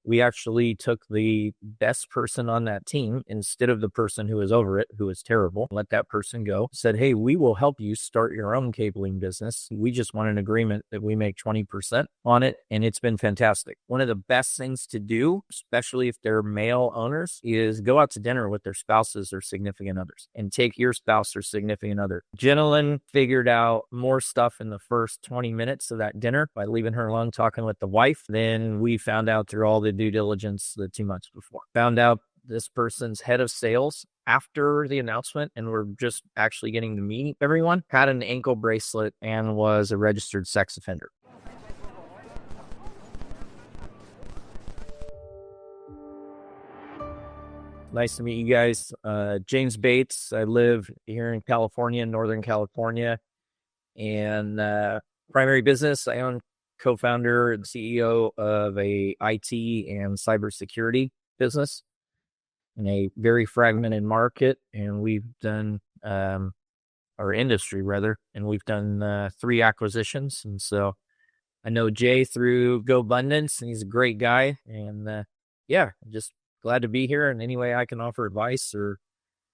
we actually took the best person on that team instead of the person who was over it, who was terrible, let that person go, said, hey, we will help you start your own cabling business. We just want an agreement that we make 20% on it. And it's been fantastic. One of the best things to do, especially if they're male owners, is go out to dinner with their spouses or significant others and take your spouse or significant other. Gentleman figured out more stuff in the first 20 minutes of that dinner by leaving her alone talking with the wife than we found out through all the due diligence the 2 months before. Found out this person's head of sales after the announcement, and we're just actually getting to meet everyone, had an ankle bracelet and was a registered sex offender. Nice to meet you guys. James Bates. I live here in California, Northern California, and primary business. I own, co-founder and CEO of a IT and cybersecurity business in a very fragmented market, and we've done our industry rather, and we've done 3 acquisitions. And so I know Jay through GoBundance, and he's a great guy. And just glad to be here. And any way I can offer advice or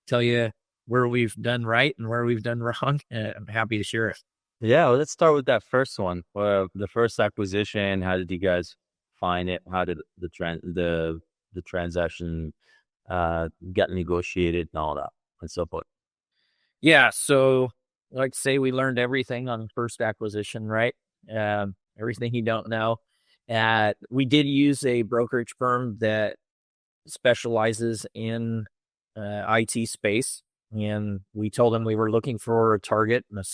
tell you where we've done right and where we've done wrong, I'm happy to share it. Yeah, well, let's start with that first one. The first acquisition. How did you guys find it? How did the transaction get negotiated and all that and so forth? Yeah, so like say we learned everything on the first acquisition, right? Everything you don't know. We did use a brokerage firm that specializes in IT space. And we told them we were looking for a target in a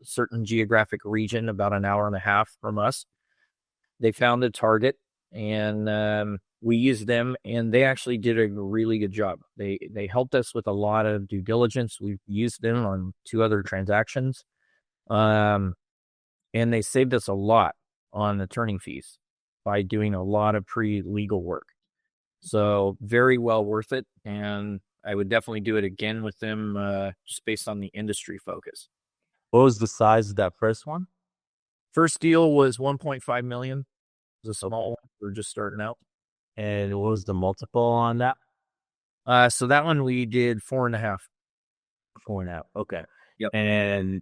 certain geographic region, about an hour and a half from us. They found a target, and we used them, and they actually did a really good job. They helped us with a lot of due diligence. We've used them on 2 other transactions, and they saved us a lot on attorney fees by doing a lot of pre-legal work. So very well worth it, and I would definitely do it again with them, just based on the industry focus. What was the size of that first one? First deal was 1.5 million. It was a small one. We're just starting out. And what was the multiple on that? So that one we did 4.5. 4.5. Okay. Yep. And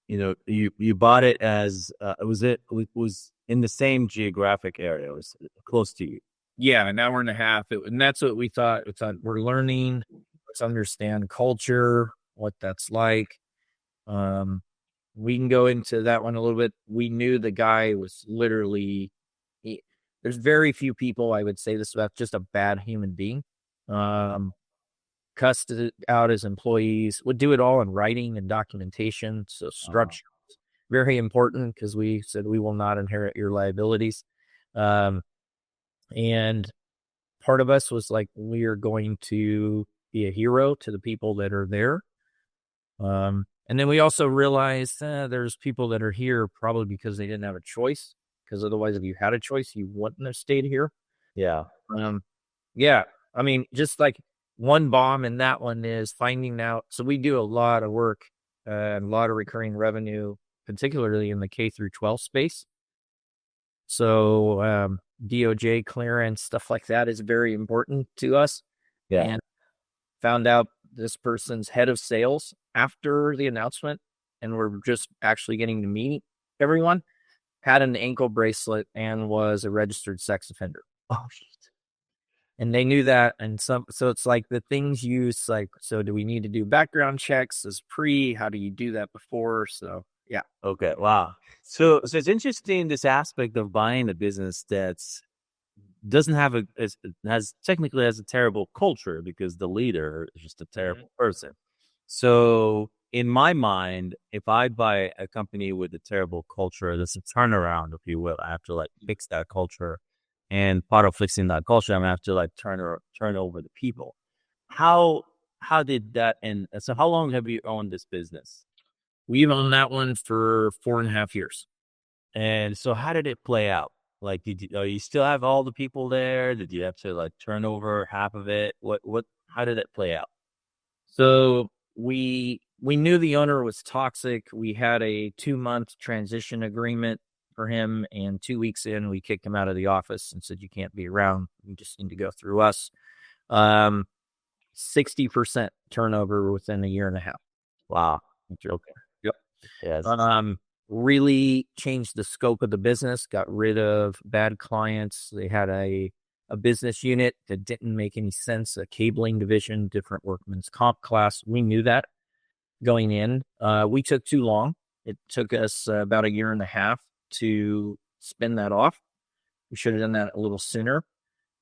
you bought it as it was in the same geographic area. It was close to you. Yeah, an hour and a half. And that's what we thought. We thought we're learning. Let's understand culture, what that's like. We can go into that one a little bit. We knew the guy was literally, there's very few people I would say this about, just a bad human being. Cussed out his employees, would do it all in writing and documentation. So structure is very important, because we said we will not inherit your liabilities. And part of us was like, we are going to be a hero to the people that are there. And then we also realized there's people that are here probably because they didn't have a choice, because otherwise if you had a choice, you wouldn't have stayed here. Yeah. I mean, just like one bomb in that one is finding out. So we do a lot of work, a lot of recurring revenue, particularly in the K through 12 space. So DOJ clearance, stuff like that is very important to us. Yeah. And found out this person's head of sales after the announcement, and we're just actually getting to meet everyone, had an ankle bracelet and was a registered sex offender. Oh, shit. And they knew that. And so it's like the things used, like, so do we need to do background checks as how do you do that before? So, yeah. Okay. Wow. So it's interesting, this aspect of buying a business that's doesn't have has a terrible culture, because the leader is just a terrible person. So in my mind, if I buy a company with a terrible culture, that's a turnaround, if you will. I have to fix that culture. And part of fixing that culture, I'm gonna have to turn over the people. How did that end? So how long have you owned this business? We've owned that one for 4.5 years. And so how did it play out? Like, you still have all the people there? Did you have to turn over half of it? How did it play out? So we knew the owner was toxic. We had a 2-month transition agreement for him. And 2 weeks in, we kicked him out of the office and said, you can't be around. You just need to go through us. 60% turnover within a year and a half. Wow. Okay. Yep. Yes. Really changed the scope of the business, got rid of bad clients. They had a business unit that didn't make any sense, a cabling division, different workman's comp class. We knew that going in. We took too long. It took us about a year and a half to spin that off. We should have done that a little sooner.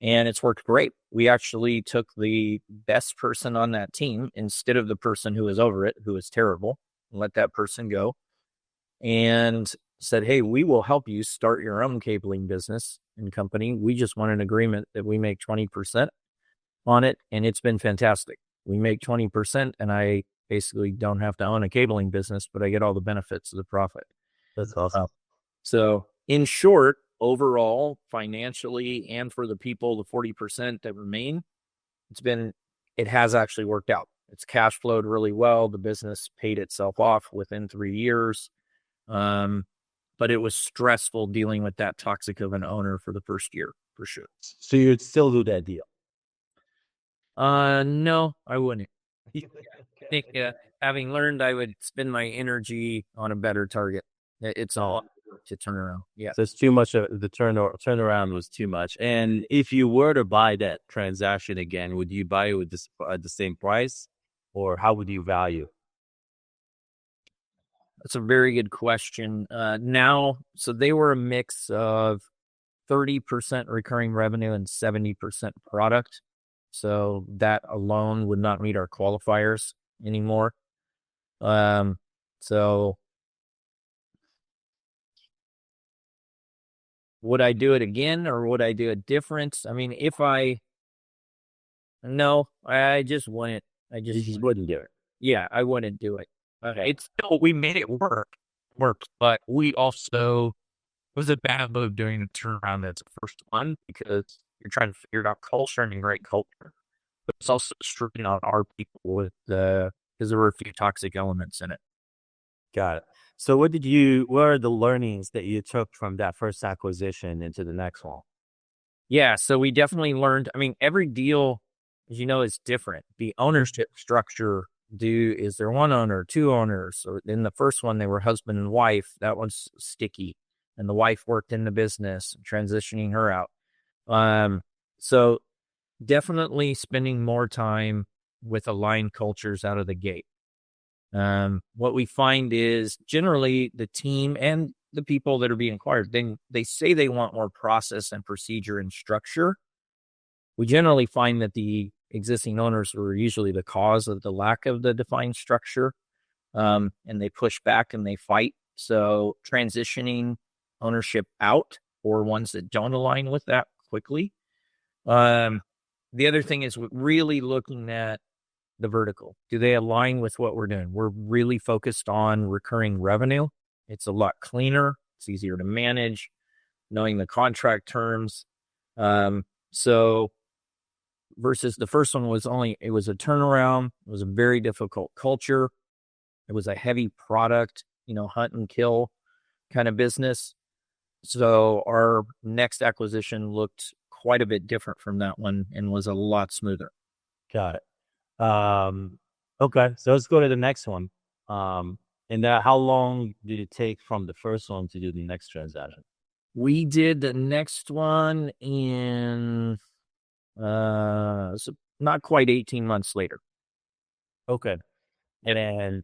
And it's worked great. We actually took the best person on that team instead of the person who was over it, who was terrible, and let that person go. And said, hey, we will help you start your own cabling business and company. We just want an agreement that we make 20% on it. And it's been fantastic. We make 20% and I basically don't have to own a cabling business, but I get all the benefits of the profit. That's awesome. So in short, overall, financially, and for the people, the 40% that remain, it has actually worked out. It's cash flowed really well. The business paid itself off within 3 years. But it was stressful dealing with that toxic of an owner for the first year, for sure. So you'd still do that deal? No, I wouldn't. I think, having learned, I would spend my energy on a better target. It's all to turn around. Yeah. So it's too much. The turnaround was too much. And if you were to buy that transaction again, would you buy it with this at the same price, or how would you value? That's a very good question. So they were a mix of 30% recurring revenue and 70% product. So that alone would not meet our qualifiers anymore. So would I do it again or would I do it different? I mean, no, I just wouldn't. You just wouldn't do it. Yeah, I wouldn't do it. Okay. It's still, we made it work, but we also, it was a bad move doing the turnaround as the first one because you're trying to figure out culture and great culture. But it's also stripping on our people because there were a few toxic elements in it. Got it. So what are the learnings that you took from that first acquisition into the next one? Yeah, so we definitely learned, I mean, every deal, as you know, is different. The ownership structure, is there one owner, two owners? Or in the first one, they were husband and wife. That one's sticky. And the wife worked in the business, transitioning her out. So definitely spending more time with aligned cultures out of the gate. What we find is generally the team and the people that are being acquired, they say they want more process and procedure and structure. We generally find that the existing owners were usually the cause of the lack of the defined structure, and they push back and they fight. So transitioning ownership out or ones that don't align with that quickly. The other thing is really looking at the vertical. Do they align with what we're doing? We're really focused on recurring revenue. It's a lot cleaner. It's easier to manage, knowing the contract terms. So versus the first one it was a turnaround. It was a very difficult culture. It was a heavy product, hunt and kill kind of business. So our next acquisition looked quite a bit different from that one and was a lot smoother. Got it. Okay, so let's go to the next one. And how long did it take from the first one to do the next transaction? We did the next one in so not quite 18 months later. Okay. And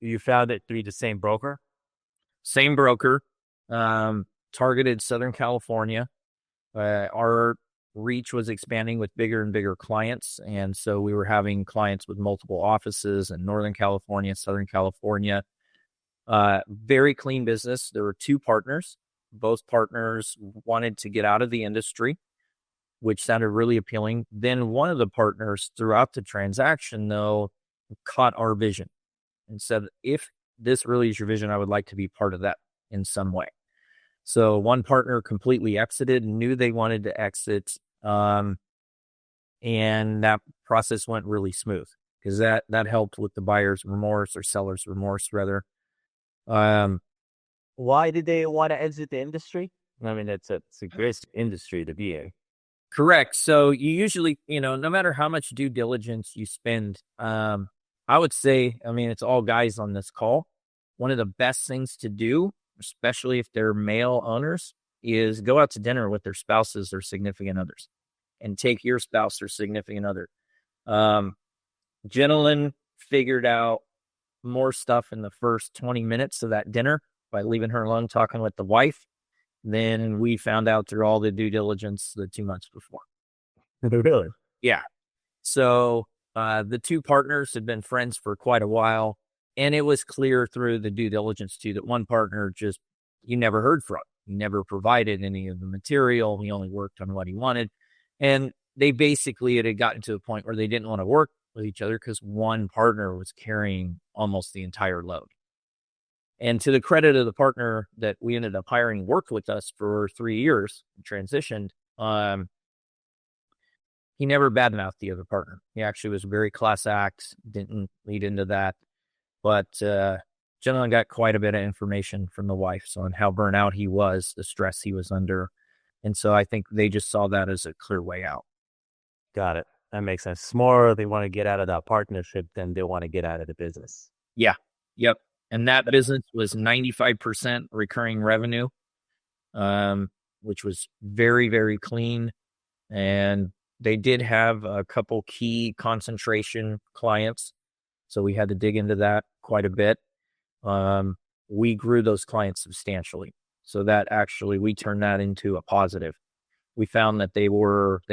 you found it through the same broker? Same broker, targeted Southern California. Our reach was expanding with bigger and bigger clients. And so we were having clients with multiple offices in Northern California, Southern California. Very clean business. There were two partners. Both partners wanted to get out of the industry, which sounded really appealing. Then one of the partners throughout the transaction, though, caught our vision and said, if this really is your vision, I would like to be part of that in some way. So one partner completely exited, knew they wanted to exit. And that process went really smooth because that helped with the buyer's remorse or seller's remorse, rather. why did they want to exit the industry? I mean, it's a great industry to be in. Correct. So you usually, no matter how much due diligence you spend, I would say, I mean, it's all guys on this call. One of the best things to do, especially if they're male owners, is go out to dinner with their spouses or significant others and take your spouse or significant other. Gentlemen figured out more stuff in the first 20 minutes of that dinner by leaving her alone talking with the wife than we found out through all the due diligence the 2 months before. Really? Yeah. So the two partners had been friends for quite a while. And it was clear through the due diligence too that one partner just, you never heard from. He never provided any of the material. He only worked on what he wanted. And they basically, it had gotten to a point where they didn't want to work with each other because one partner was carrying almost the entire load. And to the credit of the partner that we ended up hiring worked with us for 3 years and transitioned, he never badmouthed the other partner. He actually was very class act, didn't lead into that. But gentleman got quite a bit of information from the wife on how burnt out he was, the stress he was under. And so I think they just saw that as a clear way out. Got it. That makes sense. It's more they want to get out of that partnership than they want to get out of the business. Yeah. Yep. And that business was 95% recurring revenue, which was very, very clean. And they did have a couple key concentration clients. So we had to dig into that quite a bit. We grew those clients substantially. So that actually, we turned that into a positive. We found that they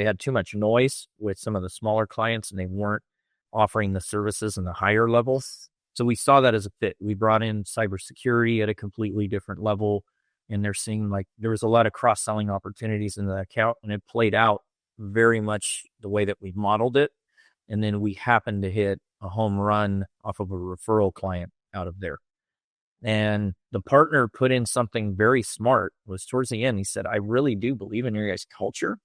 had too much noise with some of the smaller clients and they weren't offering the services in the higher levels. So we saw that as a fit. We brought in cybersecurity at a completely different level. And they're seeing like there was a lot of cross-selling opportunities in the account and it played out very much the way that we modeled it. And then we happened to hit a home run off of a referral client out of there. And the partner put in something very smart. Was towards the end, he said, I really do believe in your guys' culture.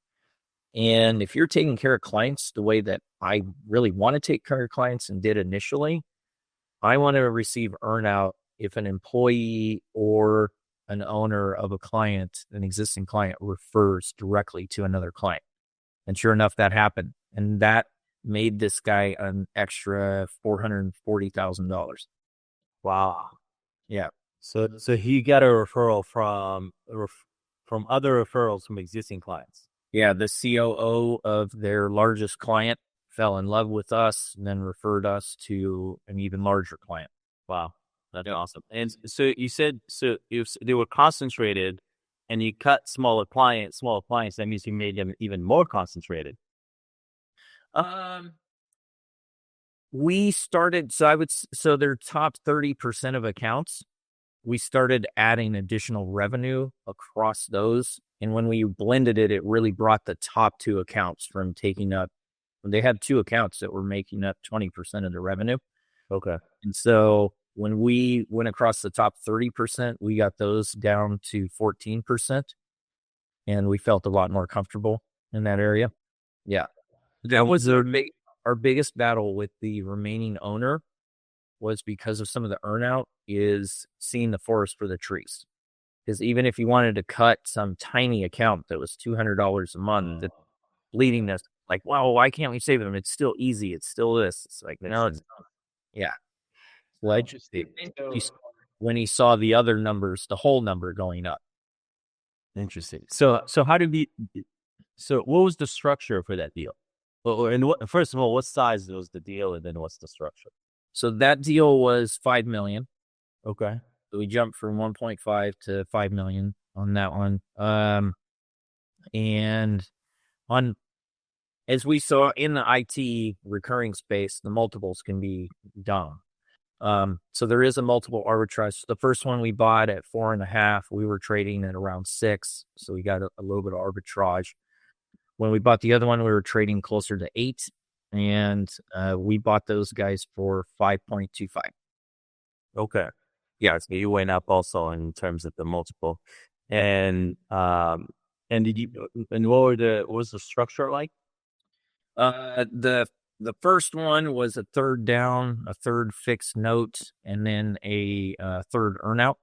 And if you're taking care of clients the way that I really want to take care of clients and did initially, I want to receive earnout if an employee or an owner of a client, an existing client, refers directly to another client. And sure enough, that happened. And that made this guy an extra $440,000. Wow. Yeah. So he got a referral from other referrals from existing clients. Yeah. The COO of their largest client fell in love with us and then referred us to an even larger client. Wow. That's awesome. And so you said, they were concentrated and you cut smaller clients. That means you made them even more concentrated. We started, so their top 30% of accounts, we started adding additional revenue across those. And when we blended it, it really brought the top two accounts from taking up, they had two accounts that were making up 20% of the revenue. Okay. And so when we went across the top 30%, we got those down to 14%. And we felt a lot more comfortable in that area. Yeah. That was our biggest battle with the remaining owner was because of some of the earnout is seeing the forest for the trees. Because even if you wanted to cut some tiny account that was $200 a month, that bleeding us like, wow, why can't we save them? It's still easy. It's still this. It's like, no, it's not. Yeah. Well, when he saw the other numbers, the whole number going up. Interesting. So what was the structure for that deal? And first of all, what size was the deal, and then what's the structure? So that deal was $5 million. Okay. So we jumped from 1.5 to 5 million on that one. And on, as we saw in the IT recurring space, the multiples can be dumb. So there is a multiple arbitrage. The first one we bought at 4.5, we were trading at around 6. So we got a little bit of arbitrage. When we bought the other one, we were trading closer to 8, and we bought those guys for 5.25. Okay. Yeah, so you went up also in terms of the multiple. And what was the structure like? The first one was a third down, a third fixed note, and then a third earnout.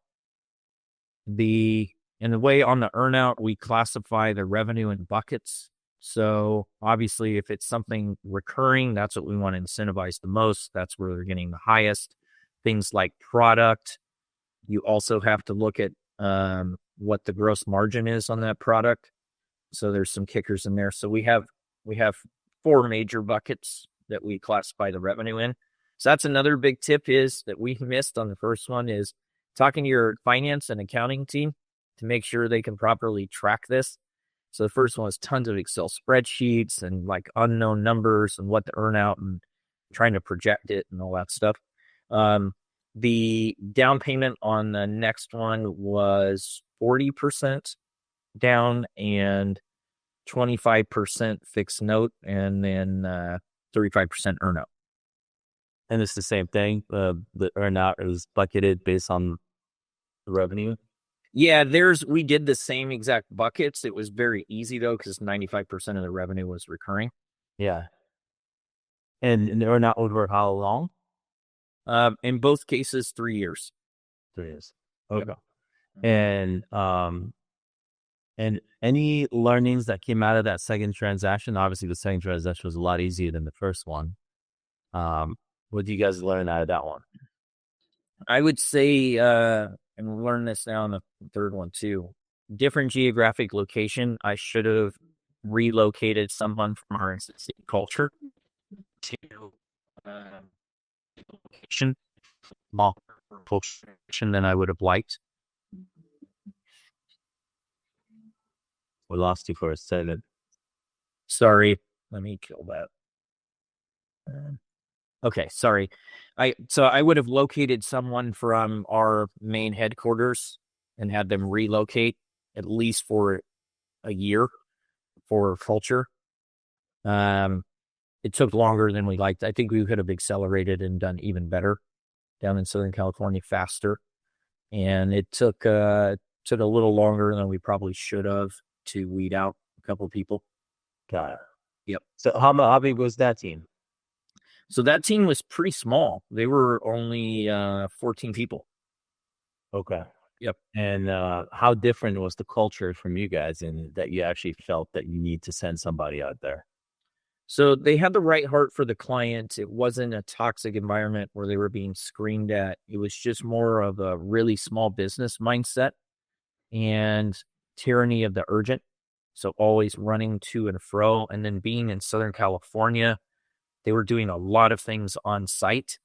In the way on the earnout, we classify the revenue in buckets. So obviously, if it's something recurring, that's what we want to incentivize the most. That's where they're getting the highest. Things like product, you also have to look at what the gross margin is on that product. So there's some kickers in there. So we have 4 major buckets that we classify the revenue in. So that's another big tip is that we missed on the first one is talking to your finance and accounting team to make sure they can properly track this. So the first one was tons of Excel spreadsheets and like unknown numbers and what to earn out and trying to project it and all that stuff. The down payment on the next one was 40% down and 25% fixed note, and then 35% earnout. And it's the same thing. The earnout is bucketed based on the revenue. Yeah, we did the same exact buckets. It was very easy though, because 95% of the revenue was recurring. Yeah. And the earnout over how long? In both cases, 3 years. 3 years. Okay. And any learnings that came out of that second transaction? Obviously, the second transaction was a lot easier than the first one. What do you guys learn out of that one? I would say, and we'll learn this now in the third one too, different geographic location. I should have relocated someone from our existing culture to location, smaller location than I would have liked. We lost you for a second. Sorry, let me kill that. Okay, sorry. I would have located someone from our main headquarters and had them relocate at least for a year for culture. It took longer than we liked. I think we could have accelerated and done even better down in Southern California faster. And it took a little longer than we probably should have to weed out a couple of people. Got it. Yep. So how big was that team? So that team was pretty small. They were only 14 people. Okay. Yep. And how different was the culture from you guys in that you actually felt that you need to send somebody out there? So they had the right heart for the client. It wasn't a toxic environment where they were being screamed at. It was just more of a really small business mindset and tyranny of the urgent. So always running to and fro. And then being in Southern California, they were doing a lot of things on site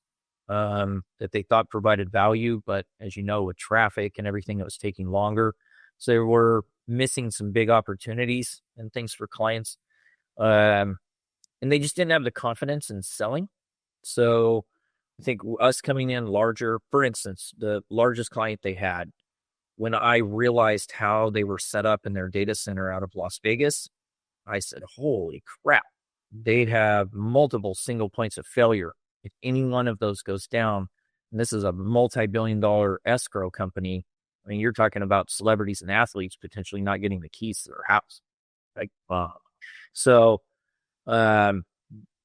that they thought provided value. But as you know, with traffic and everything, it was taking longer. So they were missing some big opportunities and things for clients. And they just didn't have the confidence in selling. So I think us coming in larger, for instance, the largest client they had, when I realized how they were set up in their data center out of Las Vegas, I said, holy crap, they'd have multiple single points of failure. If any one of those goes down, and this is a multi-billion-dollar escrow company, I mean, you're talking about celebrities and athletes potentially not getting the keys to their house. Like, wow. So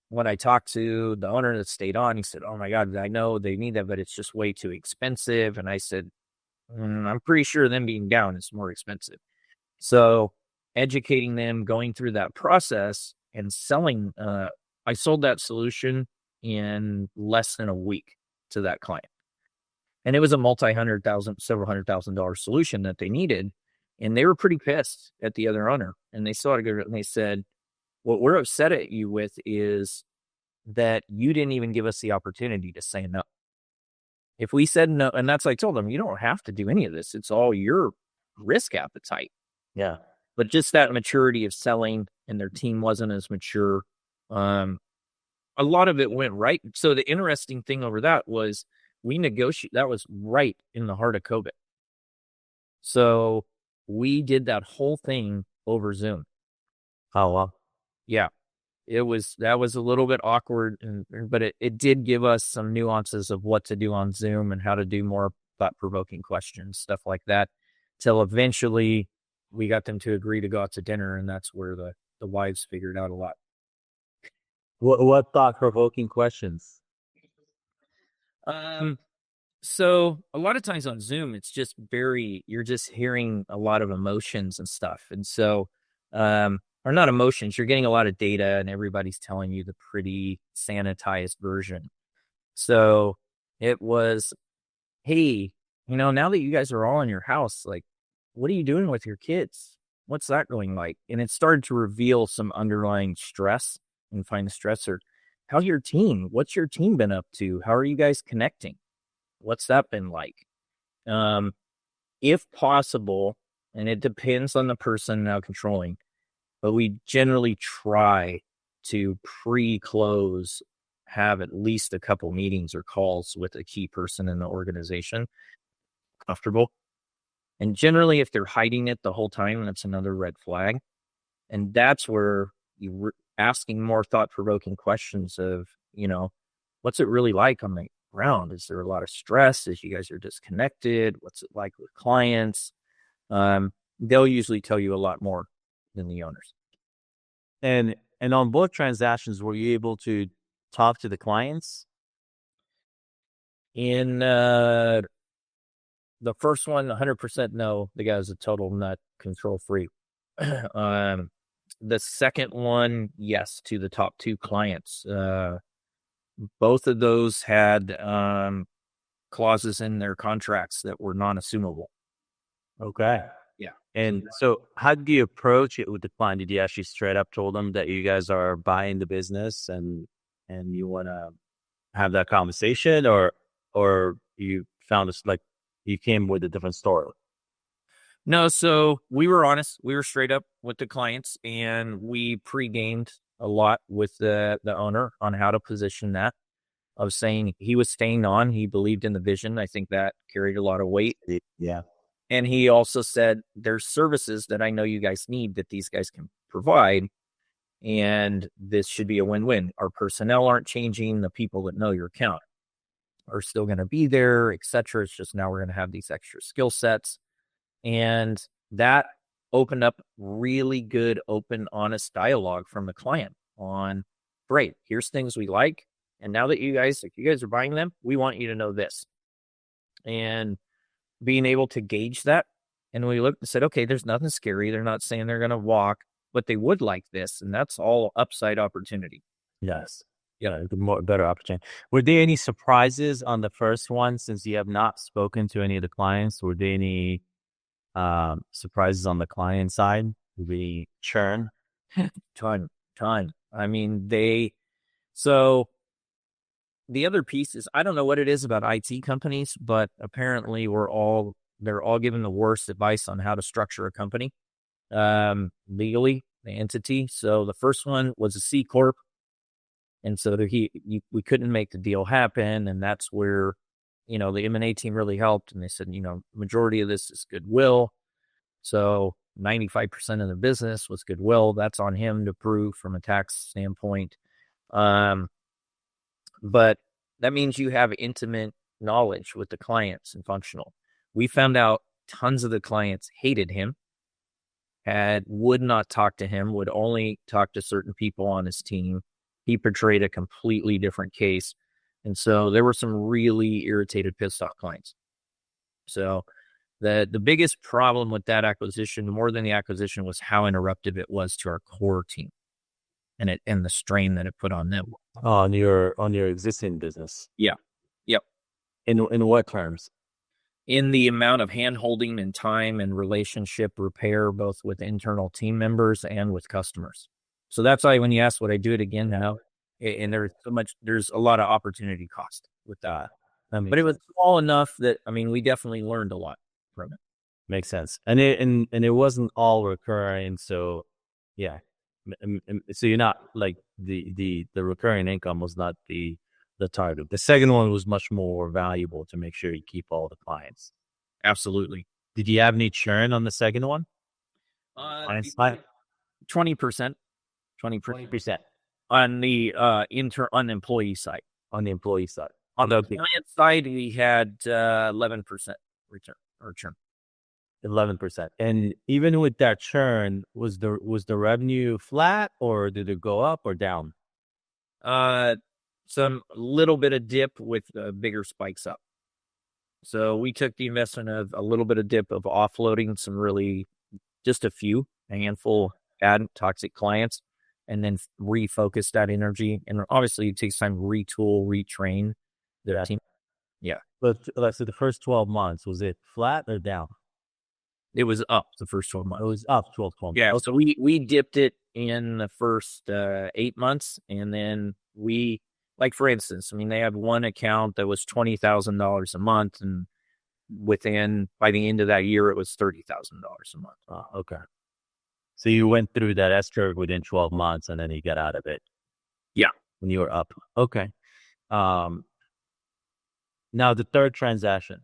when I talked to the owner that stayed on, he said, oh my God, I know they need that, but it's just way too expensive. And I said, I'm pretty sure them being down is more expensive. So educating them, going through that process and selling, I sold that solution in less than a week to that client. And it was a several $100,000 solution that they needed. And they were pretty pissed at the other owner. And they still had to go, and they said, what we're upset at you with is that you didn't even give us the opportunity to say no. If we said no, and that's, I told them, you don't have to do any of this. It's all your risk appetite. Yeah. But just that maturity of selling, and their team wasn't as mature. A lot of it went right. So the interesting thing over that was we negotiated, that was right in the heart of COVID. So we did that whole thing over Zoom. Oh, wow. Yeah. That was a little bit awkward, but it did give us some nuances of what to do on Zoom and how to do more thought-provoking questions, stuff like that, till eventually we got them to agree to go out to dinner, and that's where the wives figured out a lot. What thought-provoking questions? So a lot of times on Zoom, it's just you're just hearing a lot of emotions and stuff. And so, or not emotions, you're getting a lot of data and everybody's telling you the pretty sanitized version. So it was, hey, now that you guys are all in your house, like, what are you doing with your kids? What's that going like? And it started to reveal some underlying stress and find the stressor. How's your team? What's your team been up to? How are you guys connecting? What's that been like? Um, if possible, and it depends on the person now controlling, but we generally try to pre-close, have at least a couple meetings or calls with a key person in the organization, comfortable. And generally, if they're hiding it the whole time, that's another red flag. And that's where you're asking more thought-provoking questions of, what's it really like on the ground? Is there a lot of stress as you guys are disconnected? What's it like with clients? They'll usually tell you a lot more than the owners. And on both transactions, were you able to talk to the clients? In the first one, 100% no. The guy was a total nut, control freak. The second one, yes, to the top two clients. Both of those had clauses in their contracts that were non-assumable. Okay. Yeah. And so how did you approach it with the client? Did you actually straight up told them that you guys are buying the business and you want to have that conversation, or you found this, like, you came with a different story? No, so we were honest. We were straight up with the clients, and we pre-gamed a lot with the owner on how to position that. Of saying he was staying on. He believed in the vision. I think that carried a lot of weight. Yeah. And he also said, there's services that I know you guys need that these guys can provide. And this should be a win-win. Our personnel aren't changing. The people that know your account are still going to be there, et cetera. It's just now we're going to have these extra skill sets. And that opened up really good, open, honest dialogue from the client on, great, here's things we like. And now that you guys are buying them, we want you to know this. And being able to gauge that. And we looked and said, okay, there's nothing scary. They're not saying they're going to walk, but they would like this. And that's all upside opportunity. Yes. Yeah, better opportunity. Were there any surprises on the first one, since you have not spoken to any of the clients? Were there any surprises on the client side? Did we churn? Ton. I mean, so the other piece is, I don't know what it is about IT companies, but apparently they're all given the worst advice on how to structure a company, legally, the entity. So the first one was a C Corp. And so we couldn't make the deal happen. And that's where, the M&A team really helped. And they said, majority of this is goodwill. So 95% of the business was goodwill. That's on him to prove from a tax standpoint. But that means you have intimate knowledge with the clients and functional. We found out tons of the clients hated him, would not talk to him, would only talk to certain people on his team. He portrayed a completely different case. And so there were some really irritated, pissed off clients. So the biggest problem with that acquisition, more than the acquisition, was how interruptive it was to our core team and the strain that it put on them. On your existing business. Yeah. Yep. In what terms? In the amount of hand-holding and time and relationship repair, both with internal team members and with customers. So that's why when you ask, would I do it again now? And there's a lot of opportunity cost with that. But it was small enough that, we definitely learned a lot from it. Makes sense. And it wasn't all recurring. So yeah. So you're not, like, the recurring income was not the target. The second one was much more valuable to make sure you keep all the clients. Absolutely. Did you have any churn on the second one? 20%. 20% on the employee side. On the employee side. On the client side, we had 11% return or churn. 11%. And even with that churn, was the revenue flat, or did it go up or down? Some little bit of dip with bigger spikes up. So we took the investment of a little bit of dip of offloading some really, just a handful bad toxic clients, and then refocus that energy. And obviously it takes time to retool, retrain the team. Yeah. But so the first 12 months, was it flat or down? It was up the first 12 months. It was up 12 months. Yeah. So we dipped it in the first 8 months. And then we, like, for instance, I mean, they had one account that was $20,000 a month. And by the end of that year, it was $30,000 a month. Okay. So you went through that S curve within 12 months and then you got out of it. Yeah. When you were up. Okay. Now the third transaction.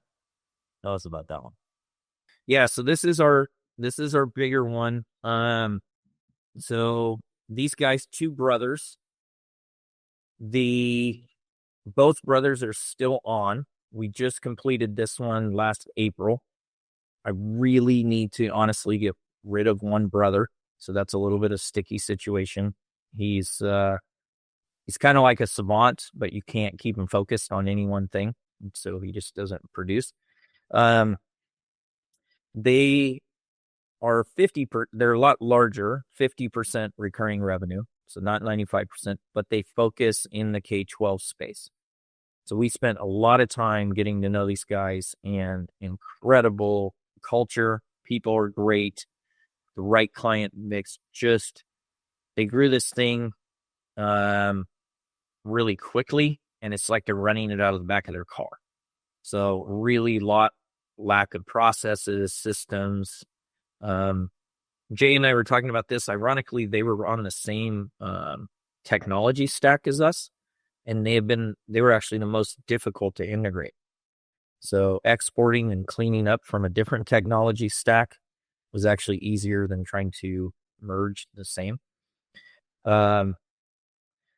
Tell us about that one. Yeah, so this is our bigger one. So these guys, two brothers, both brothers are still on. We just completed this one last April. I really need to honestly get rid of one brother, so that's a little bit of sticky situation. He's kind of like a savant, but you can't keep him focused on any one thing, so he just doesn't produce. They are they're a lot larger, 50% recurring revenue. So not 95%, but they focus in the K-12 space. So we spent a lot of time getting to know these guys, and incredible culture. People are great. The right client mix. They grew this thing really quickly, and it's like they're running it out of the back of their car. So really lack of processes, systems. Jay and I were talking about this. Ironically, they were on the same technology stack as us, and they were actually the most difficult to integrate. So exporting and cleaning up from a different technology stack was actually easier than trying to merge the same.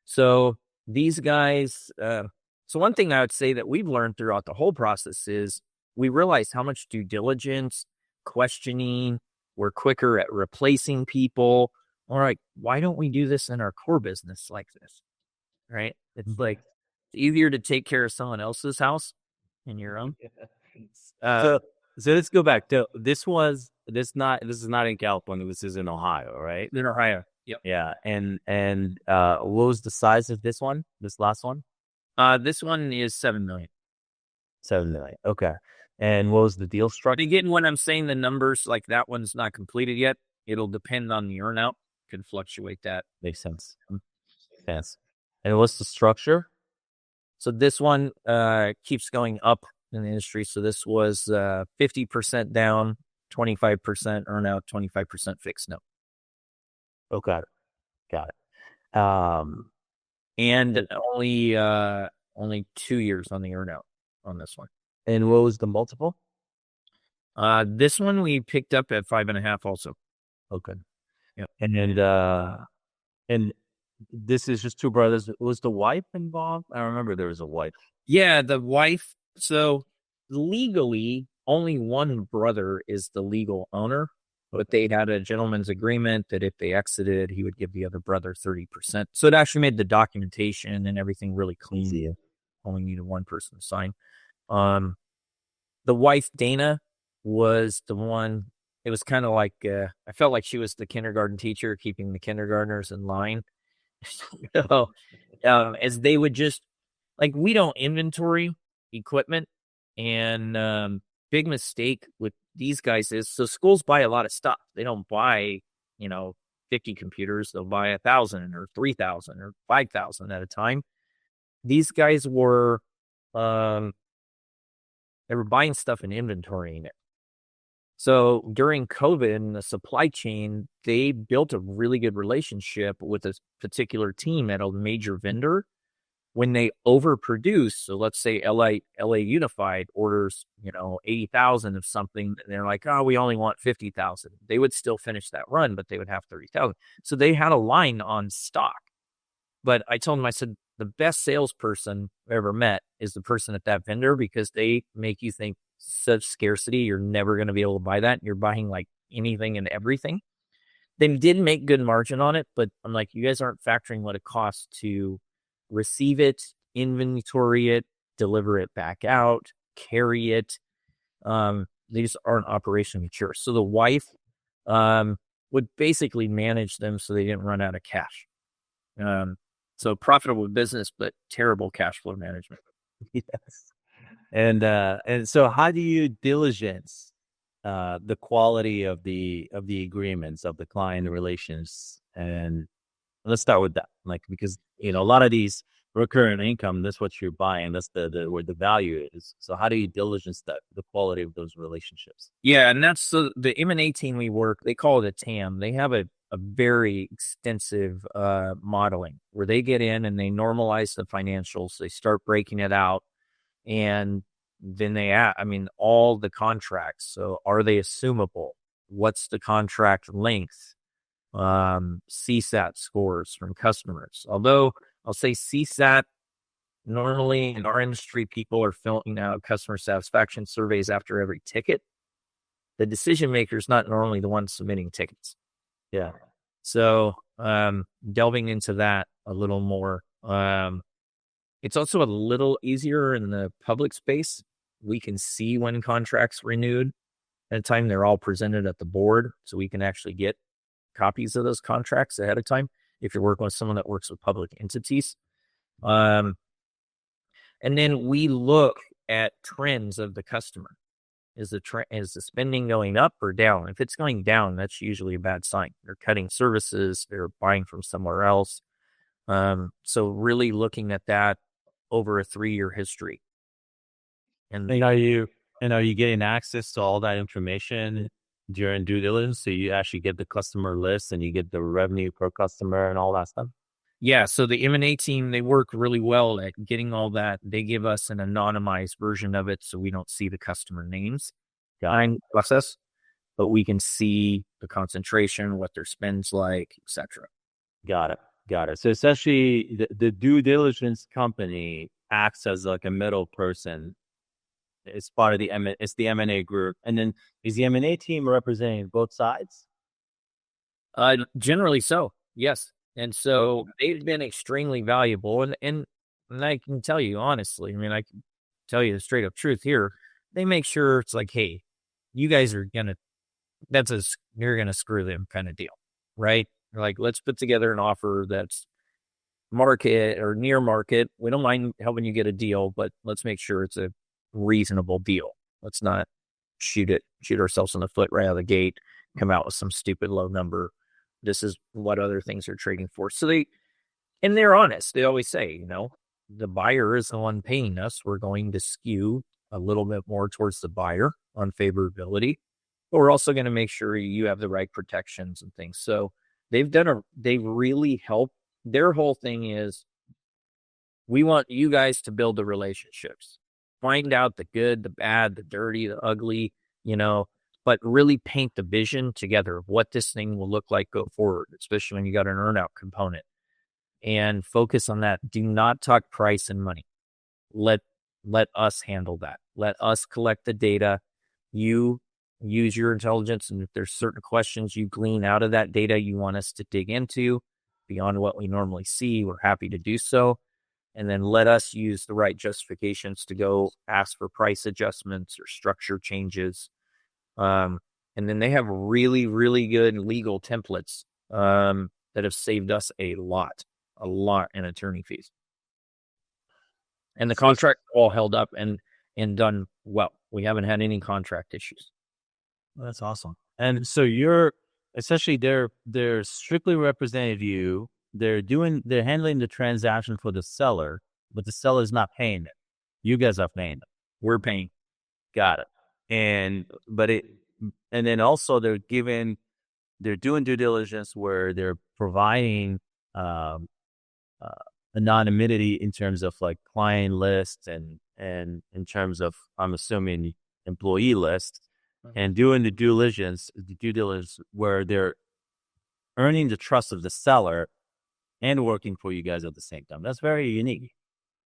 So these guys, so one thing I would say that we've learned throughout the whole process is we realized how much due diligence, questioning, we're quicker at replacing people. All right, why don't we do this in our core business like this? Right? It's like it's easier to take care of someone else's house than your own. So let's go back to this is not in California. This is in Ohio, right? In Ohio. Yep. Yeah. And what was the size of this one? This last one? This one is $7 million. $7 million. Okay. And what was the deal structure? Again, when I'm saying the numbers, like that one's not completed yet, it'll depend on the earnout. Could fluctuate that. Makes sense. Yes. And what's the structure? So this one keeps going up in the industry. So this was 50% down, 25% earnout, 25% fixed note. Okay. Got it. And only 2 years on the earnout on this one. And what was the multiple? This one we picked up at 5.5 also. Okay. Yeah. And this is just two brothers. Was the wife involved? I remember there was a wife. Yeah, the wife. So legally, only one brother is the legal owner, but they had a gentleman's agreement that if they exited, he would give the other brother 30%. So it actually made the documentation and everything really clean. Yeah. Only needed one person to sign. The wife, Dana, was the one. It was kind of like, I felt like she was the kindergarten teacher keeping the kindergartners in line. So, as they would just, like, we don't inventory equipment, and big mistake with these guys is, so schools buy a lot of stuff. They don't buy, 50 computers. They'll buy 1,000 or 3,000 or 5,000 at a time. These guys were, they were buying stuff and inventorying it. So during COVID and the supply chain, they built a really good relationship with a particular team at a major vendor. When they overproduce, so let's say LA Unified orders, 80,000 of something, and they're like, oh, we only want 50,000. They would still finish that run, but they would have 30,000. So they had a line on stock. But I told them, I said, the best salesperson I've ever met is the person at that vendor, because they make you think such scarcity, you're never going to be able to buy that. You're buying like anything and everything. They did make good margin on it, but I'm like, you guys aren't factoring what it costs to receive it, inventory it, deliver it back out, carry it. They just aren't operationally mature. So the wife would basically manage them so they didn't run out of cash. So profitable business, but terrible cash flow management. Yes. And so how do you diligence the quality of the agreements of the client relations? And let's start with that, like, because a lot of these recurring income, that's what you're buying, that's the where the value is. So how do you diligence the quality of those relationships? Yeah, and that's the M&A team we work, they call it a TAM. They have a very extensive modeling where they get in and they normalize the financials. They start breaking it out, and then they add, all the contracts. So are they assumable? What's the contract length? CSAT scores from customers. Although I'll say CSAT, normally in our industry, people are filling out customer satisfaction surveys after every ticket. The decision maker is not normally the one submitting tickets. Yeah. So delving into that a little more. It's also a little easier in the public space. We can see when contracts renewed. At a time, they're all presented at the board, so we can actually get copies of those contracts ahead of time if you're working with someone that works with public entities. And then we look at trends of the customer. Is the spending going up or down? If it's going down, that's usually a bad sign. They're cutting services, they're buying from somewhere else. So really looking at that over a 3-year history. And are you getting access to all that information during due diligence? So you actually get the customer list and you get the revenue per customer and all that stuff? Yeah, so the M&A team, they work really well at getting all that. They give us an anonymized version of it so we don't see the customer names behind the process, but we can see the concentration, what their spend's like, etc. Got it. So essentially, the due diligence company acts as like a middle person. It's part of the M&A group. And then is the M&A team representing both sides? Generally so, yes. And so they've been extremely valuable. And I can tell you honestly, I can tell you the straight up truth here. They make sure it's like, hey, you guys are going to, you're going to screw them kind of deal, right? They're like, let's put together an offer that's market or near market. We don't mind helping you get a deal, but let's make sure it's a reasonable deal. Let's not shoot ourselves in the foot right out of the gate, come out with some stupid low number. This is what other things are trading for. So they're honest. They always say, the buyer is the one paying us. We're going to skew a little bit more towards the buyer on favorability, but we're also going to make sure you have the right protections and things. So they've really helped. Their whole thing is, we want you guys to build the relationships, find out the good, the bad, the dirty, the ugly, but really paint the vision together of what this thing will look like go forward, especially when you got an earnout component, and focus on that. Do not talk price and money. Let us handle that. Let us collect the data. You use your intelligence, and if there's certain questions you glean out of that data you want us to dig into beyond what we normally see, we're happy to do so. And then let us use the right justifications to go ask for price adjustments or structure changes. And then they have really, really good legal templates that have saved us a lot in attorney fees. And the contract all held up and done well. We haven't had any contract issues. Well, that's awesome. And so you're essentially they're strictly representing you. They're handling the transaction for the seller, but the seller is not paying it. You guys are paying it. We're paying. Got it. And then also they're doing due diligence where they're providing anonymity in terms of like client lists and in terms of, I'm assuming, employee lists, and doing the due diligence where they're earning the trust of the seller and working for you guys at the same time. That's very unique.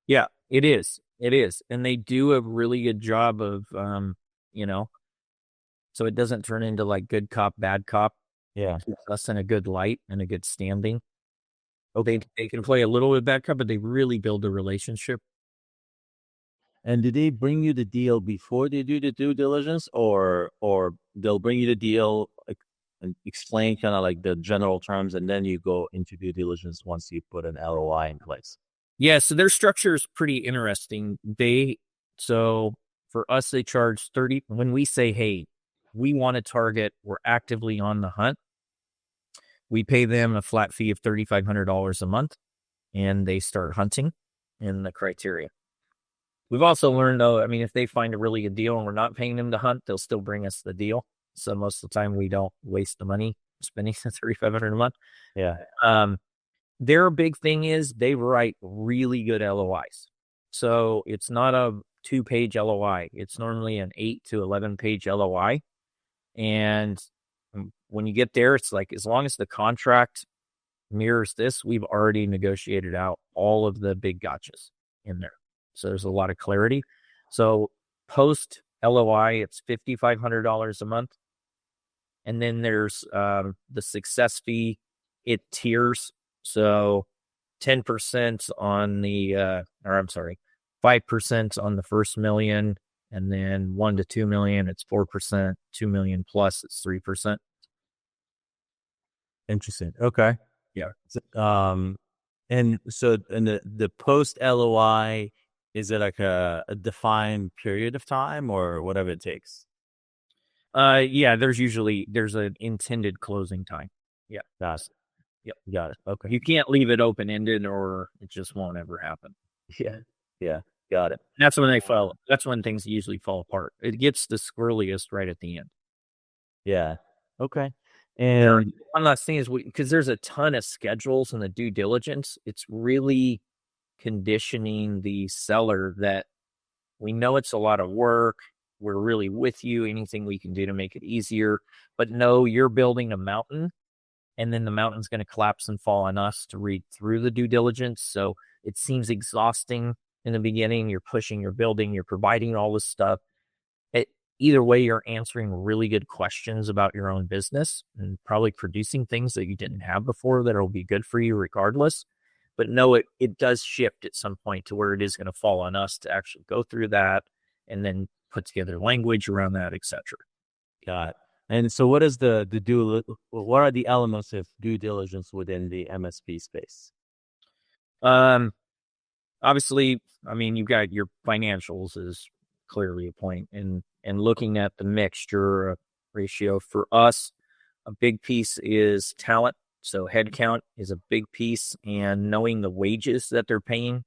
Yeah, it is. And they do a really good job of, so it doesn't turn into like good cop, bad cop. Yeah. Us in a good light and a good standing. Okay. They can play a little bit bad cop, but they really build a relationship. And did they bring you the deal before they do the due diligence, or they'll bring you the deal, like, and explain kind of like the general terms, and then you go into due diligence once you put an LOI in place? Yeah, so their structure is pretty interesting. So for us, they charge 30. When we say, hey, we want to target, we're actively on the hunt, we pay them a flat fee of $3,500 a month, and they start hunting in the criteria. We've also learned, though, I mean, if they find a really good deal and we're not paying them to hunt, they'll still bring us the deal. So most of the time, we don't waste the money spending the $3,500 a month. Yeah. Their big thing is they write really good LOIs. So it's not a 2-page LOI. It's normally an 8 to 11-page LOI. And when you get there, it's like, as long as the contract mirrors this, we've already negotiated out all of the big gotchas in there. So there's a lot of clarity. So post LOI, it's $5,500 a month. And then there's the success fee. It tiers. So 10% on the, 5% on the first million. And then 1 to 2 million, it's 4%. 2 million plus, it's 3%. Interesting. Okay. Yeah. And so in the post LOI, is it like a defined period of time or whatever it takes? Yeah, there's an intended closing time. Yeah. Got it. Yep. Got it. Okay. You can't leave it open-ended or it just won't ever happen. Yeah. Yeah. Got it. That's when things usually fall apart. It gets the squirreliest right at the end. Yeah. Okay. And one last thing is, because there's a ton of schedules in the due diligence, it's really conditioning the seller that we know it's a lot of work. We're really with you. Anything we can do to make it easier. But no, you're building a mountain, and then the mountain's going to collapse and fall on us to read through the due diligence. So it seems exhausting in the beginning. You're pushing, you're building, you're providing all this stuff. Either way, you're answering really good questions about your own business and probably producing things that you didn't have before that will be good for you regardless. But no, it does shift at some point to where it is going to fall on us to actually go through that and then put together language around that, etc. Got it. And so what is what are the elements of due diligence within the MSP space? Obviously, I mean, you've got your financials is clearly a point, and looking at the mixture ratio for us, a big piece is talent. So headcount is a big piece, and knowing the wages that they're paying,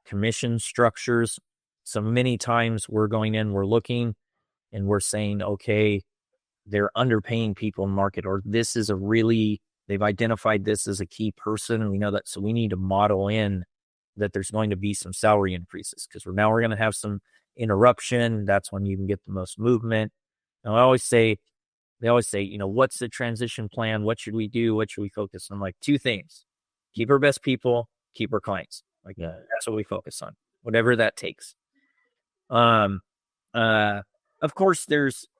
commission structures. So many times we're going in, we're looking, and we're saying, okay, they're underpaying people in market, or they've identified this as a key person, and we know that. So we need to model in that there's going to be some salary increases, because we're going to have some interruption. That's when you can get the most movement. And they always say, what's the transition plan? What should we do? What should we focus on? Like, 2 things: keep our best people, keep our clients. Like, that's what we focus on, whatever that takes. Of course,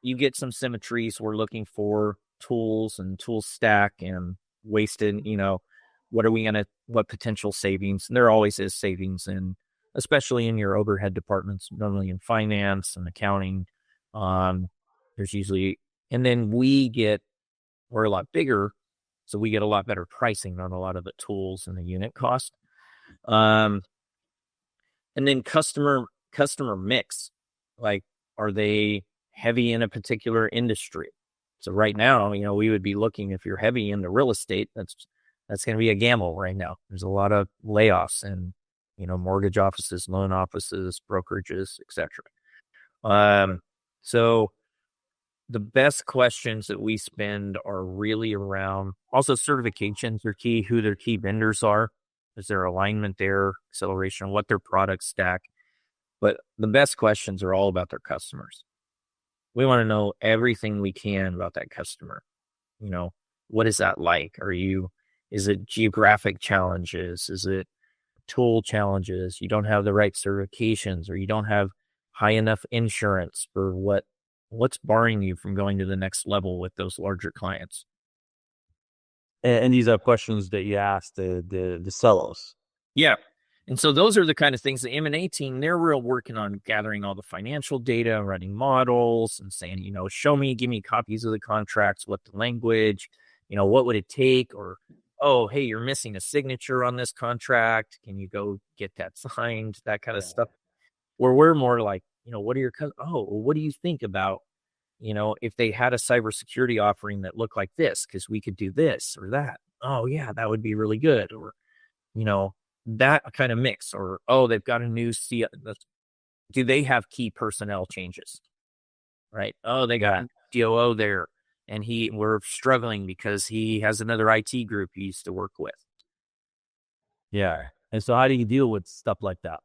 you get some symmetries. We're looking for tools and tool stack and wasted, what potential savings. And there always is savings, especially in your overhead departments, normally in finance and accounting. There's usually, and then we're a lot bigger, so we get a lot better pricing on a lot of the tools and the unit cost. And then customer mix, like, are they heavy in a particular industry? So right now, we would be looking, if you're heavy into real estate, that's going to be a gamble right now. There's a lot of layoffs and, mortgage offices, loan offices, brokerages, etc. So the best questions that we spend are really around, also certifications are key, who their key vendors are. Is there alignment there, acceleration, what their products stack? But the best questions are all about their customers. We want to know everything we can about that customer. What is that like? Is it geographic challenges? Is it tool challenges? You don't have the right certifications, or you don't have high enough insurance for what's barring you from going to the next level with those larger clients? And these are questions that you ask the sellers. Yeah. And so those are the kind of things the M&A team, they're real working on gathering all the financial data, running models and saying, give me copies of the contracts, what the language, what would it take? Or, oh, hey, you're missing a signature on this contract. Can you go get that signed? That kind of stuff. Where we're more like, what do you think about, if they had a cybersecurity offering that looked like this, because we could do this or that. Oh, yeah, that would be really good. Or, that kind of mix. Or, oh, they've got a new do they have key personnel changes? Right. Oh, they got a COO there, and we're struggling because he has another IT group he used to work with. Yeah. And so how do you deal with stuff like that?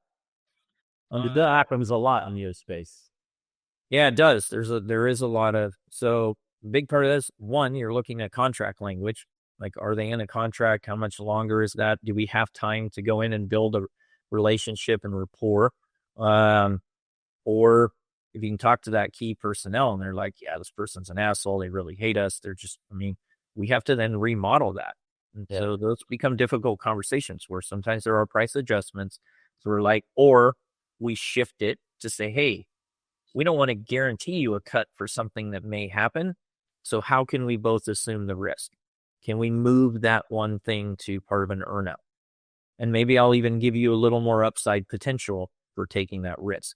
That happens a lot in your space. Yeah, it does. There is a lot of, so big part of this, one, you're looking at contract language. Like, are they in a contract? How much longer is that? Do we have time to go in and build a relationship and rapport? Or if you can talk to that key personnel and they're like, yeah, this person's an asshole. They really hate us. We have to then remodel that. And so those become difficult conversations where sometimes there are price adjustments. So we're like, or we shift it to say, hey, we don't want to guarantee you a cut for something that may happen. So how can we both assume the risk? Can we move that one thing to part of an earnout? And maybe I'll even give you a little more upside potential for taking that risk.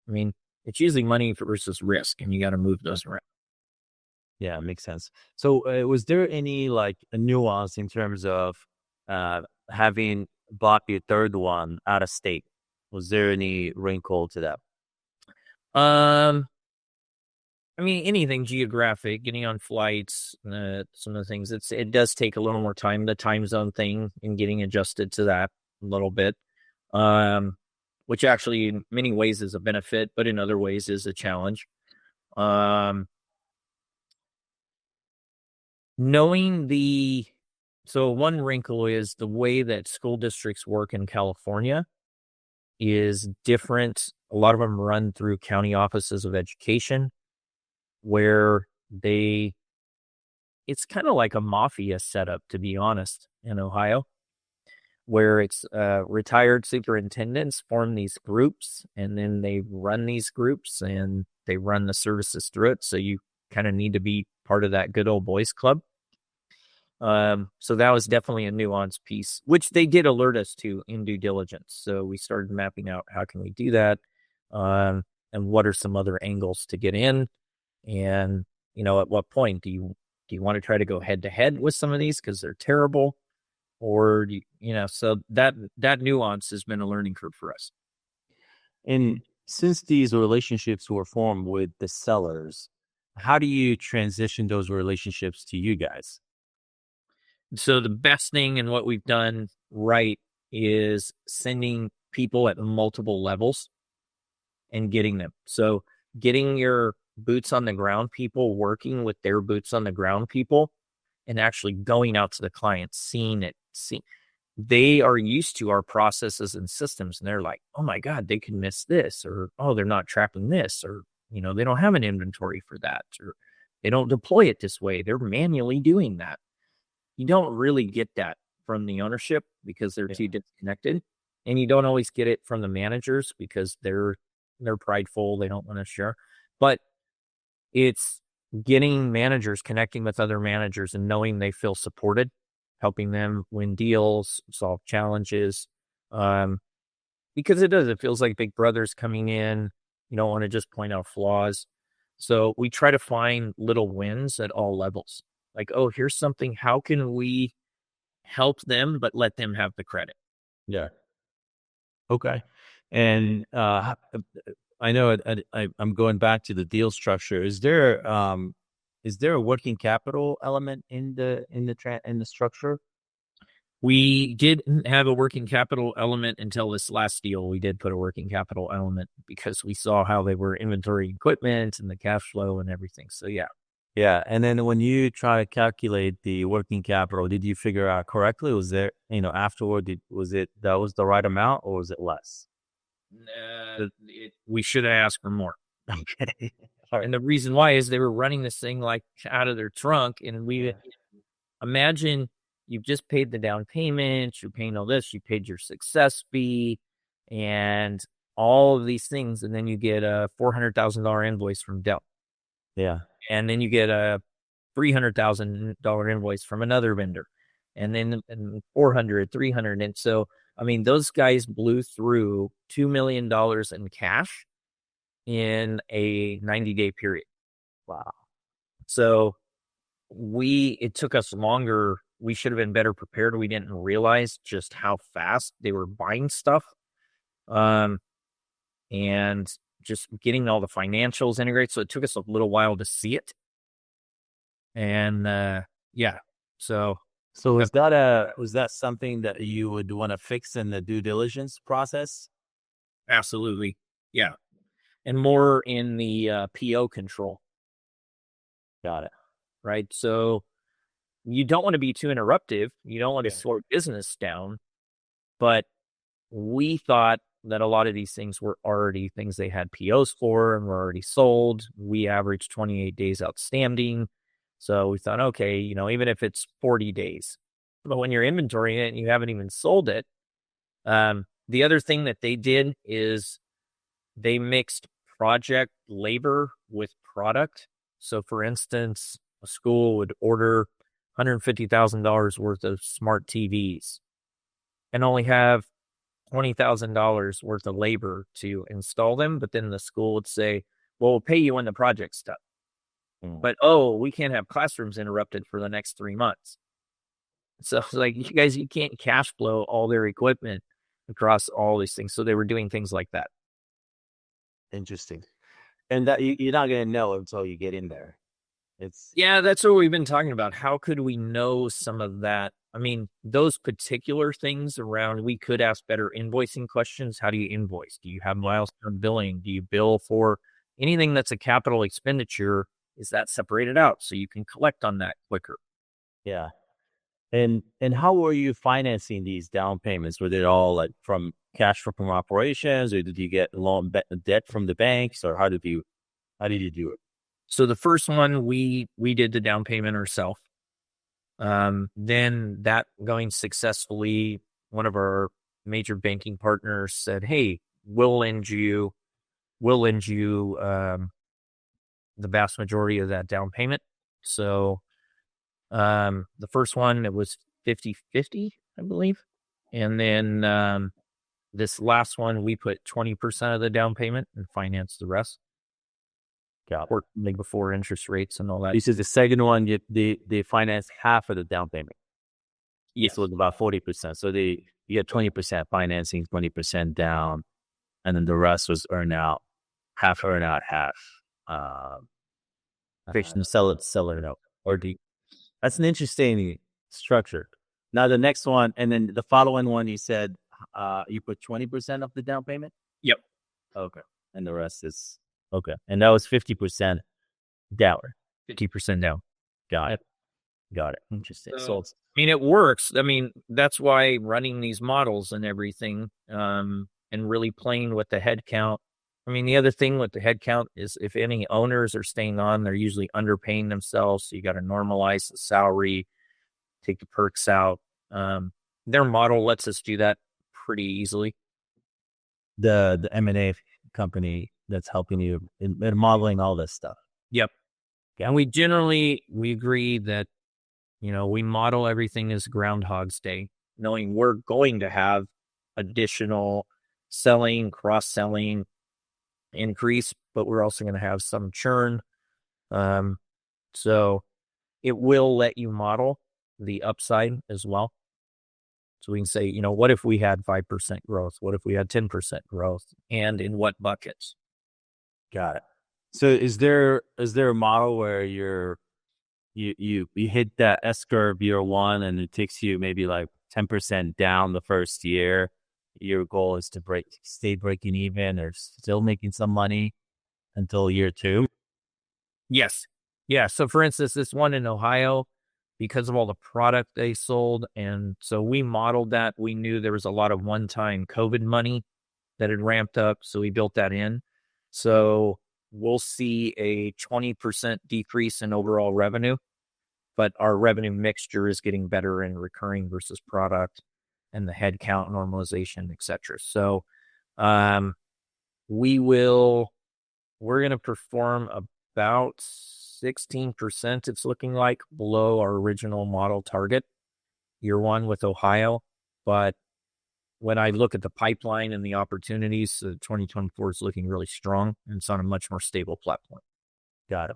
It's usually money versus risk, and you got to move those around. Yeah, makes sense. So was there any like a nuance in terms of having bought your third one out of state? Was there any wrinkle to that? Anything geographic, getting on flights, some of the things, it does take a little more time, the time zone thing and getting adjusted to that a little bit, which actually in many ways is a benefit, but in other ways is a challenge. So one wrinkle is the way that school districts work in California is different. A lot of them run through county offices of education, where it's kind of like a mafia setup, to be honest, in Ohio, where it's retired superintendents form these groups, and then they run these groups and they run the services through it. So you kind of need to be part of that good old boys club. So that was definitely a nuanced piece, which they did alert us to in due diligence. So we started mapping out how can we do that, and what are some other angles to get in. And, at what point do you want to try to go head to head with some of these because they're terrible? Or, so that nuance has been a learning curve for us. And since these relationships were formed with the sellers, how do you transition those relationships to you guys? So the best thing and what we've done right is sending people at multiple levels and getting them. So getting your boots on the ground people working with their boots on the ground people and actually going out to the clients, seeing it. They are used to our processes and systems, and they're like, oh my God, they can miss this, or, oh, they're not tracking this, or, they don't have an inventory for that, or they don't deploy it this way. They're manually doing that. You don't really get that from the ownership because they're too disconnected, and you don't always get it from the managers because they're prideful. They don't want to share, but it's getting managers connecting with other managers and knowing they feel supported, helping them win deals, solve challenges. Because it feels like big brother's coming in. You don't want to just point out flaws. So we try to find little wins at all levels. Like, oh, here's something. How can we help them, but let them have the credit? Yeah. Okay. And I know I'm going back to the deal structure. Is there a working capital element in the structure? We didn't have a working capital element until this last deal. We did put a working capital element because we saw how they were inventory equipment and the cash flow and everything. So yeah. Yeah. And then when you try to calculate the working capital, did you figure out correctly? Was there, afterward, that was the right amount, or was it less? We should have asked for more. Okay. And the reason why is they were running this thing like out of their trunk. And we imagine you've just paid the down payment, you're paying all this, you paid your success fee, and all of these things, and then you get a $400,000 invoice from Dell. Yeah. And then you get a $300,000 invoice from another vendor, and then 400, 300. And so, I mean, those guys blew through $2 million in cash in a 90-day period. Wow. So it took us longer. We should have been better prepared. We didn't realize just how fast they were buying stuff. And just getting all the financials integrated. So it took us a little while to see it. And yeah, so was that something that you would want to fix in the due diligence process? absolutely, yeah, and more in the PO control, Got it. right? So you don't want to be too interruptive. You don't want to slow business down, but we thought that a lot of these things were already things they had POs for and were already sold. We averaged 28 days outstanding. So we thought, okay, even if it's 40 days, but when you're inventorying it and you haven't even sold it, the other thing that they did is they mixed project labor with product. So for instance, a school would order $150,000 worth of smart TVs and only have $20,000 worth of labor to install them. But then the school would say, well, we'll pay you when the project's done. But, we can't have classrooms interrupted for the next 3 months. So it's like, you can't cash flow all their equipment across all these things. So they were doing things like that. Interesting. And that you're not going to know until you get in there. Yeah, that's what we've been talking about. How could we know some of that? I mean, those particular things around, we could ask better invoicing questions. How do you invoice? Do you have milestone billing? Do you bill for anything that's a capital expenditure? Is that separated out so you can collect on that quicker? Yeah. And how were you financing these down payments? Were they all like from cash flow from operations, or did you get loan debt from the banks, or how did you do it? So the first one, we did the down payment ourselves. Then that going successfully, one of our major banking partners said, "Hey, we'll lend you the vast majority of that down payment." So the first one, it was 50-50, I believe. And then this last one, we put 20% of the down payment and financed the rest. Got it. Before interest rates and all that. This is the second one, they financed half of the down payment. Yes. This was about 40%. So you get 20% financing, 20% down, and then the rest was earnout, half. Sell it out. That's an interesting structure. Now the next one, and then the following one, you said you put 20% of the down payment? Yep. Okay. And the rest is okay. And that was 50% down. 50% down. Got it. Interesting. So I mean, it works. I mean, that's why running these models and everything, and really playing with the head count. I mean, the other thing with the head count is if any owners are staying on, they're usually underpaying themselves. So you got to normalize the salary, take the perks out. Their model lets us do that pretty easily. The M&A company that's helping you in modeling all this stuff. Yep. And we agree that, we model everything as Groundhog's Day, knowing we're going to have additional selling, cross-selling increase, but we're also going to have some churn. So it will let you model the upside as well. So we can say, what if we had 5% growth? What if we had 10% growth? And in what buckets? Got it. So is there a model where you hit that S-curve year one and it takes you maybe like 10% down the first year? Your goal is to stay breaking even or still making some money until year two? Yes. Yeah. So for instance, this one in Ohio, because of all the product they sold, and so we modeled that, we knew there was a lot of one-time COVID money that had ramped up, so we built that in. So we'll see a 20% decrease in overall revenue but our revenue mixture is getting better in recurring versus product and the headcount normalization, et cetera. So we're going to perform about 16%, it's looking like, below our original model target year one with Ohio. But when I look at the pipeline and the opportunities, 2024 is looking really strong, and it's on a much more stable platform. Got it.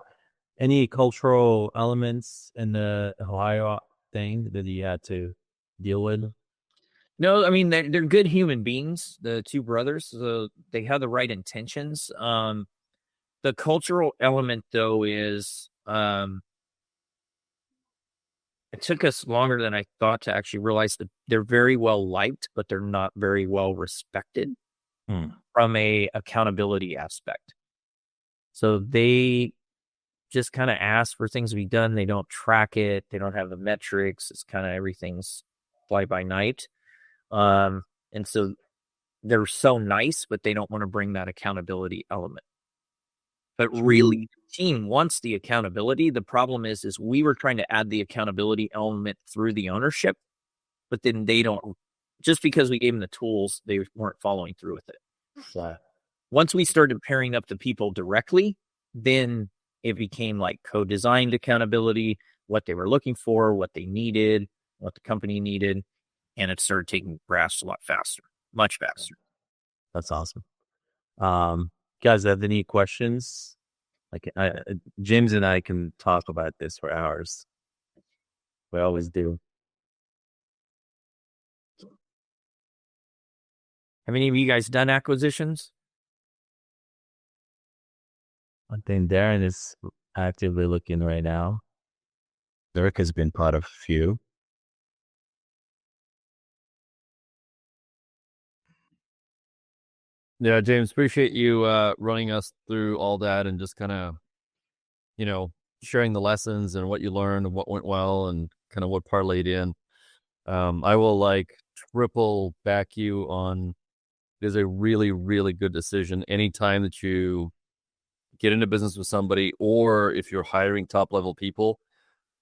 Any cultural elements in the Ohio thing that you had to deal with? No, I mean, they're good human beings, the two brothers. So they have the right intentions. The cultural element, though, is it took us longer than I thought to actually realize that they're very well liked, but they're not very well respected from a accountability aspect. So they just kind of ask for things to be done. They don't track it. They don't have the metrics. It's kind of everything's fly by night. And so they're so nice, but they don't want to bring that accountability element. But really, the team wants the accountability. The problem is we were trying to add the accountability element through the ownership, but then they don't, just because we gave them the tools, they weren't following through with it. So once we started pairing up the people directly, then it became like co-designed accountability, what they were looking for, what they needed, what the company needed, and it started taking grasp a lot faster, much faster. That's awesome. Guys, have any questions? James and I can talk about this for hours. We always do. Have any of you guys done acquisitions? I think Darren is actively looking right now. Eric has been part of a few. Yeah, James, appreciate you running us through all that and just kind of, sharing the lessons and what you learned and what went well and kind of what parlayed in. I will triple back you on it is a really, really good decision anytime that you get into business with somebody, or if you're hiring top level people,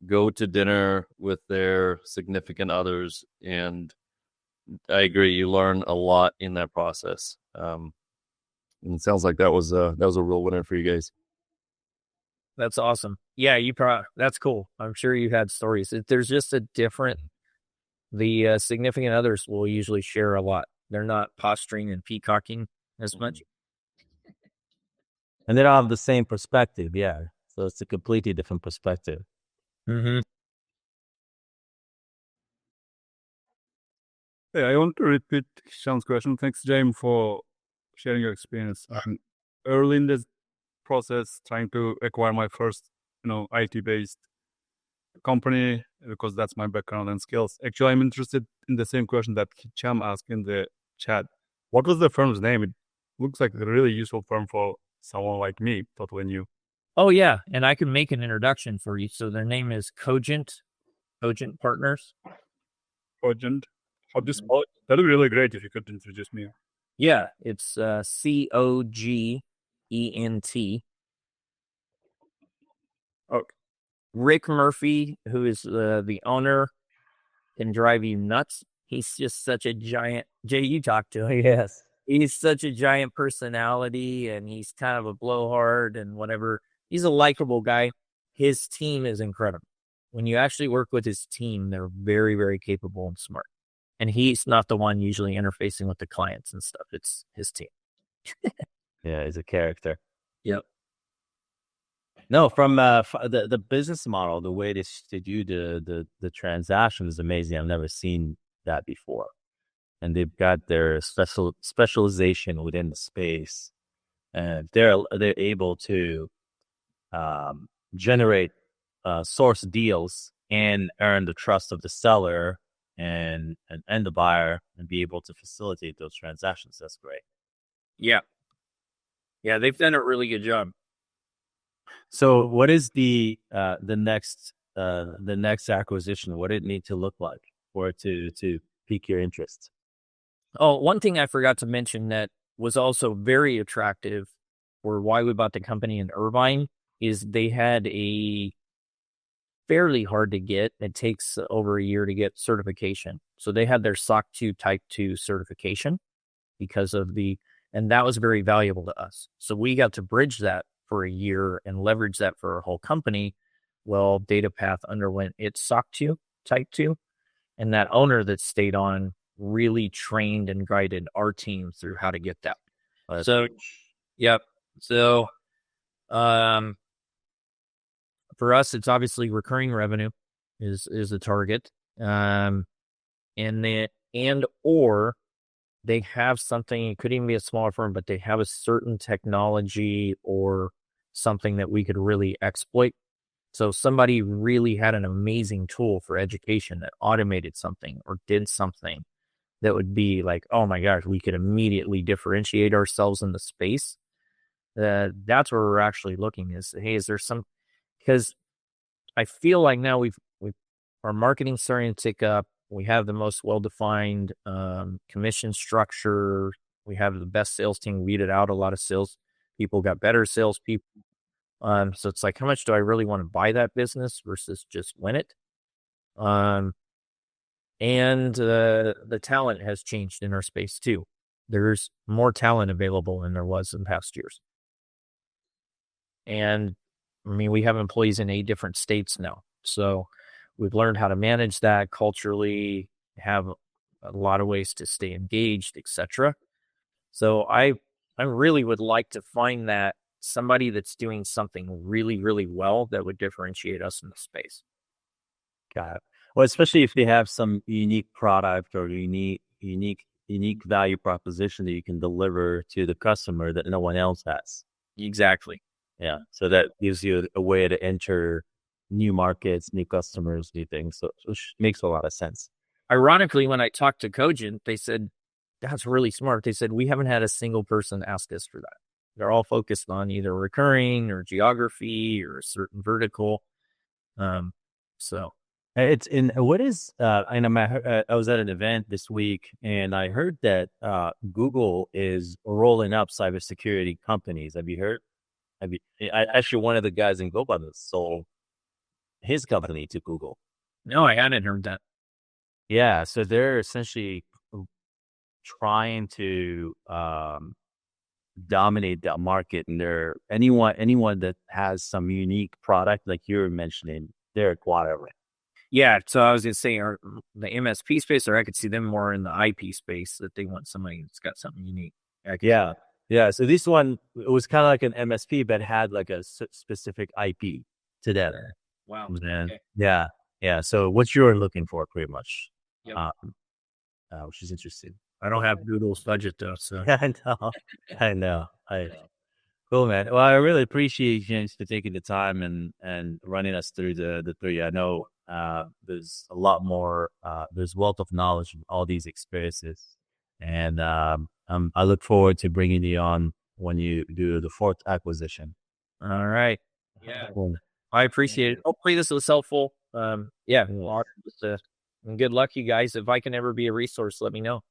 go to dinner with their significant others. And I agree, you learn a lot in that process. And it sounds like that was a real winner for you guys. That's awesome. Yeah, that's cool. I'm sure you had stories. There's just the significant others will usually share a lot. They're not posturing and peacocking as much. And they don't have the same perspective, yeah. So it's a completely different perspective. Mm-hmm. Hey, I want to repeat Sean's question. Thanks, James, for sharing your experience. I'm early in this process, trying to acquire my first, IT-based company, because that's my background and skills. Actually, I'm interested in the same question that Cham asked in the chat. What was the firm's name? It looks like a really useful firm for someone like me, totally new. Oh, yeah, and I can make an introduction for you. So their name is Cogent Partners. Cogent? How do you spell it? That would be really great if you could introduce me. Yeah, it's Cogent. Okay. Rick Murphy, who is the owner, can drive you nuts. He's just such a giant. Jay, you talked to him. Yes. He's such a giant personality, and he's kind of a blowhard and whatever. He's a likable guy. His team is incredible. When you actually work with his team, they're very, very capable and smart. And he's not the one usually interfacing with the clients and stuff. It's his team. Yeah, he's a character. Yep. No, from the business model, the way they do the transaction is amazing. I've never seen that before. And they've got their specialization within the space, and they're able to generate source deals and earn the trust of the seller and the buyer, and be able to facilitate those transactions. That's great. Yeah, they've done a really good job. So, what is the next acquisition? What did it need to look like for it to pique your interest? Oh, one thing I forgot to mention that was also very attractive for why we bought the company in Irvine is they had a fairly hard to get. It takes over a year to get certification. So they had their SOC 2 Type 2 certification because of and that was very valuable to us. So we got to bridge that for a year and leverage that for our whole company. Well, DataPath underwent its SOC 2 Type 2, and that owner that stayed on really trained and guided our team through how to get that. So, yep. So, for us, it's obviously recurring revenue is the target. And or they have something, it could even be a smaller firm, but they have a certain technology or something that we could really exploit. So somebody really had an amazing tool for education that automated something or did something that would be like, oh my gosh, we could immediately differentiate ourselves in the space. That's where we're actually looking is, hey, is there some, because I feel like now we've our marketing's starting to tick up. We have the most well-defined commission structure. We have the best sales team. Weeded out a lot of sales people, got better sales people. So it's like, how much do I really want to buy that business versus just win it? And the talent has changed in our space too. There's more talent available than there was in past years. And I mean, we have employees in 8 different states now. So we've learned how to manage that culturally, have a lot of ways to stay engaged, etc. So I really would like to find that somebody that's doing something really, really well that would differentiate us in the space. Got it. Well, especially if they have some unique product or unique value proposition that you can deliver to the customer that no one else has. Exactly. Yeah. So that gives you a way to enter new markets, new customers, new things. So it makes a lot of sense. Ironically, when I talked to Cogent, they said, that's really smart. They said, we haven't had a single person ask us for that. They're all focused on either recurring or geography or a certain vertical. So it's in what is I know I was at an event this week and I heard that Google is rolling up cybersecurity companies. Have you heard? Actually, one of the guys in GoBus sold his company to Google. No, I hadn't heard that. Yeah, so they're essentially trying to dominate that market, and they're anyone that has some unique product like you're mentioning, they're acquiring. Yeah, so I was gonna say, the MSP space, or I could see them more in the IP space, that they want somebody that's got something unique. Yeah. So this one, it was kind of like an MSP, but had like a specific IP to that. Wow. And yeah. So what you're looking for, pretty much, which is interesting. I don't have Google's budget though, so I know. Cool, man. Well, I really appreciate you for taking the time and running us through the 3. I know there's a lot more. There's wealth of knowledge in all these experiences, and I look forward to bringing you on when you do the 4th acquisition. All right. Yeah. Cool. I appreciate it. Hopefully this was helpful. And good luck, you guys. If I can ever be a resource, let me know.